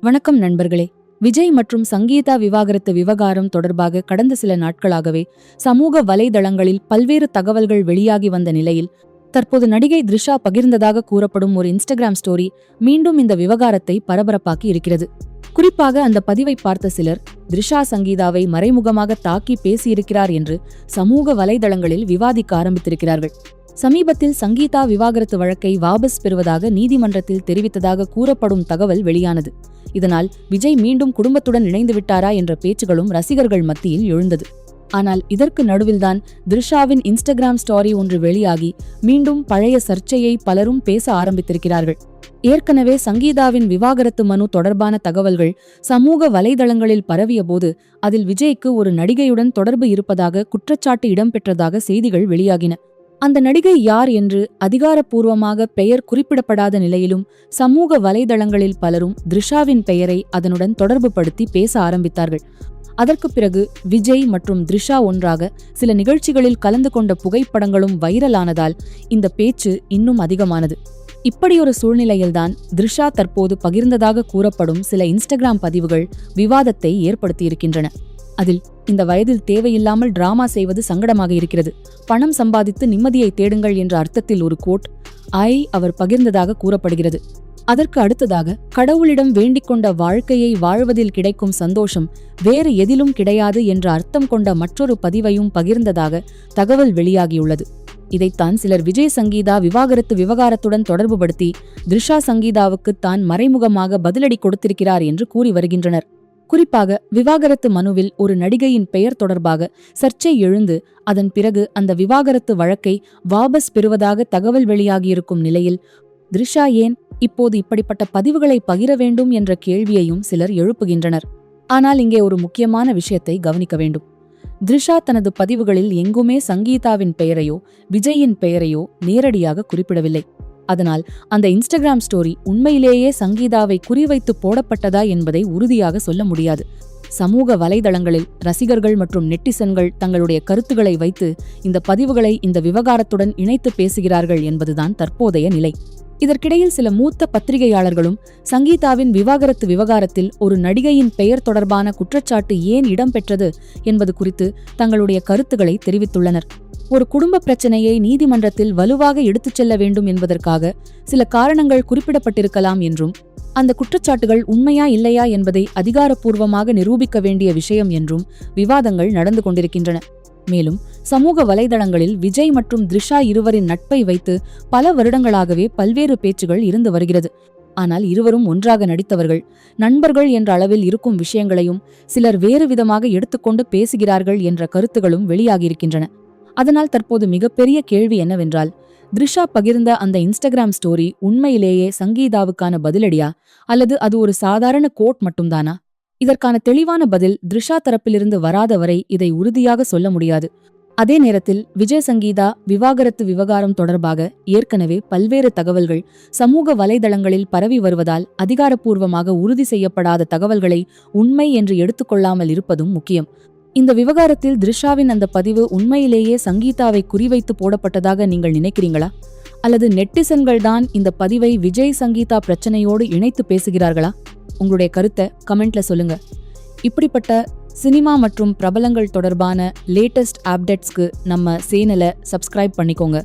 வணக்கம் நண்பர்களே. விஜய் மற்றும் சங்கீதா விவாகரத்து விவகாரம் தொடர்பாக கடந்த சில நாட்களாகவே சமூக வலைதளங்களில் பல்வேறு தகவல்கள் வெளியாகி வந்த நிலையில் தற்போது நடிகை த்ரிஷா பகிர்ந்ததாக கூறப்படும் ஒரு இன்ஸ்டாகிராம் ஸ்டோரி மீண்டும் இந்த விவகாரத்தை பரபரப்பாக்கி இருக்கிறது. குறிப்பாக அந்த பதிவை பார்த்த சிலர் த்ரிஷா சங்கீதாவை மறைமுகமாக தாக்கி பேசியிருக்கிறார் என்று சமூக வலைதளங்களில் விவாதிக்க ஆரம்பித்திருக்கிறார்கள். சமீபத்தில் சங்கீதா விவாகரத்து வழக்கை வாபஸ் பெறுவதாக நீதிமன்றத்தில் தெரிவித்ததாக கூறப்படும் தகவல் வெளியானது. இதனால் விஜய் மீண்டும் குடும்பத்துடன் இணைந்து விட்டாரா என்ற பேச்சுகளும் ரசிகர்கள் மத்தியில் எழுந்தது. ஆனால் இதற்கு நடுவில்தான் த்ரிஷாவின் இன்ஸ்டாகிராம் ஸ்டோரி ஒன்று வெளியாகி மீண்டும் பழைய சர்ச்சையை பலரும் பேச ஆரம்பித்திருக்கிறார்கள். ஏற்கனவே சங்கீதாவின் விவாகரத்து மனு தொடர்பான தகவல்கள் சமூக வலைதளங்களில் பரவியபோது அதில் விஜய்க்கு ஒரு நடிகையுடன் தொடர்பு இருப்பதாக குற்றச்சாட்டு இடம்பெற்றதாக செய்திகள் வெளியாகின. அந்த நடிகை யார் என்று அதிகாரப்பூர்வமாக பெயர் குறிப்பிடப்படாத நிலையிலும் சமூக வலைதளங்களில் பலரும் த்ரிஷாவின் பெயரை அதனுடன் தொடர்பு படுத்தி பேச ஆரம்பித்தார்கள். அதற்கு பிறகு விஜய் மற்றும் த்ரிஷா ஒன்றாக சில நிகழ்ச்சிகளில் கலந்து கொண்ட புகைப்படங்களும் வைரலானதால் இந்த பேச்சு இன்னும் அதிகமானது. இப்படியொரு சூழ்நிலையில்தான் த்ரிஷா தற்போது பகிர்ந்ததாக கூறப்படும் சில இன்ஸ்டாகிராம் பதிவுகள் விவாதத்தை ஏற்படுத்தியிருக்கின்றன. அதில் இந்த வயதில் தேவையில்லாமல் டிராமா செய்வது சங்கடமாக இருக்கிறது, பணம் சம்பாதித்து நிம்மதியை தேடுங்கள் என்ற அர்த்தத்தில் ஒரு கோட் அவர் பகிர்ந்ததாக கூறப்படுகிறது. அதற்கு அடுத்ததாக கடவுளிடம் வேண்டிக் கொண்ட வாழ்க்கையை வாழ்வதில் கிடைக்கும் சந்தோஷம் வேறு எதிலும் கிடையாது என்ற அர்த்தம் கொண்ட மற்றொரு பதிவையும் பகிர்ந்ததாக தகவல் வெளியாகியுள்ளது. இதைத்தான் சிலர் விஜய் சங்கீதா விவாகரத்து விவகாரத்துடன் தொடர்புபடுத்தி த்ரிஷா சங்கீதாவுக்கு தான் மறைமுகமாக பதிலடி கொடுத்திருக்கிறார் என்று கூறி வருகின்றனர். குறிப்பாக விவாகரத்து மனுவில் ஒரு நடிகையின் பெயர் தொடர்பாக சர்ச்சை எழுந்து அதன் பிறகு அந்த விவாகரத்து வழக்கை வாபஸ் பெறுவதாக தகவல் வெளியாகியிருக்கும் நிலையில் த்ரிஷா ஏன் இப்போது இப்படிப்பட்ட பதிவுகளை பகிர வேண்டும் என்ற கேள்வியையும் சிலர் எழுப்புகின்றனர். ஆனால் இங்கே ஒரு முக்கியமான விஷயத்தை கவனிக்க வேண்டும். த்ரிஷா தனது பதிவுகளில் எங்குமே சங்கீதாவின் பெயரையோ விஜயின் பெயரையோ நேரடியாக குறிப்பிடவில்லை. அதனால் அந்த இன்ஸ்டாகிராம் ஸ்டோரி உண்மையிலேயே சங்கீதாவை குறிவைத்து போடப்பட்டதா என்பதை உறுதியாக சொல்ல முடியாது. சமூக வலைதளங்களில் ரசிகர்கள் மற்றும் நெட்டிசன்கள் தங்களுடைய கருத்துக்களை வைத்து இந்த பதிவுகளை இந்த விவகாரத்துடன் இணைத்து பேசுகிறார்கள் என்பதுதான் தற்போதைய நிலை. இதற்கிடையில் சில மூத்த பத்திரிகையாளர்களும் சங்கீதாவின் விவாகரத்து விவகாரத்தில் ஒரு நடிகையின் பெயர் தொடர்பான குற்றச்சாட்டு ஏன் இடம்பெற்றது என்பது குறித்து தங்களுடைய கருத்துக்களை தெரிவித்துள்ளனர். ஒரு குடும்ப பிரச்சனையை நீதிமன்றத்தில் வலுவாக எடுத்துச் செல்ல வேண்டும் என்பதற்காக சில காரணங்கள் குறிப்பிடப்பட்டிருக்கலாம் என்றும் அந்த குற்றச்சாட்டுகள் உண்மையா இல்லையா என்பதை அதிகாரப்பூர்வமாக நிரூபிக்க வேண்டிய விஷயம் என்றும் விவாதங்கள் நடந்து கொண்டிருக்கின்றன. மேலும் சமூக வலைதளங்களில் விஜய் மற்றும் த்ரிஷா இருவரின் நட்பை வைத்து பல வருடங்களாகவே பல்வேறு பேச்சுகள் இருந்து வருகிறது. ஆனால் இருவரும் ஒன்றாக நடித்தவர்கள், நண்பர்கள் என்ற அளவில் இருக்கும் விஷயங்களையும் சிலர் வேறு விதமாக எடுத்துக்கொண்டு பேசுகிறார்கள் என்ற கருத்துகளும் வெளியாகியிருக்கின்றன. அதனால் தற்போது மிகப்பெரிய கேள்வி என்னவென்றால், த்ரிஷா பகிர்ந்த அந்த இன்ஸ்டாகிராம் ஸ்டோரி உண்மையிலேயே சங்கீதாவுக்கான பதிலடியா அல்லது அது ஒரு சாதாரண கோட் மட்டும்தானா? இதற்கான தெளிவான பதில் த்ரிஷா தரப்பிலிருந்து வராத வரை இதை உறுதியாக சொல்ல முடியாது. அதே நேரத்தில் விஜய் சங்கீதா விவாகரத்து விவகாரம் தொடர்பாக ஏற்கனவே பல்வேறு தகவல்கள் சமூக வலைதளங்களில் பரவி வருவதால் அதிகாரப்பூர்வமாக உறுதி செய்யப்படாத தகவல்களை உண்மை என்று எடுத்துக்கொள்ளாமல் இருப்பதும் முக்கியம். இந்த விவகாரத்தில் த்ரிஷாவின் அந்த பதிவு உண்மையிலேயே சங்கீதாவை குறிவைத்து போடப்பட்டதாக நீங்கள் நினைக்கிறீங்களா? அல்லது நெட்டிசன்கள் தான் இந்த பதிவை விஜய் சங்கீதா பிரச்சனையோடு இணைத்து பேசுகிறார்களா? உங்களுடைய கருத்தை கமெண்ட்ல சொல்லுங்க. இப்படிப்பட்ட சினிமா மற்றும் பிரபலங்கள் தொடர்பான லேட்டஸ்ட் அப்டேட்ஸ்க்கு நம்ம சேனலை சப்ஸ்கிரைப் பண்ணிக்கோங்க.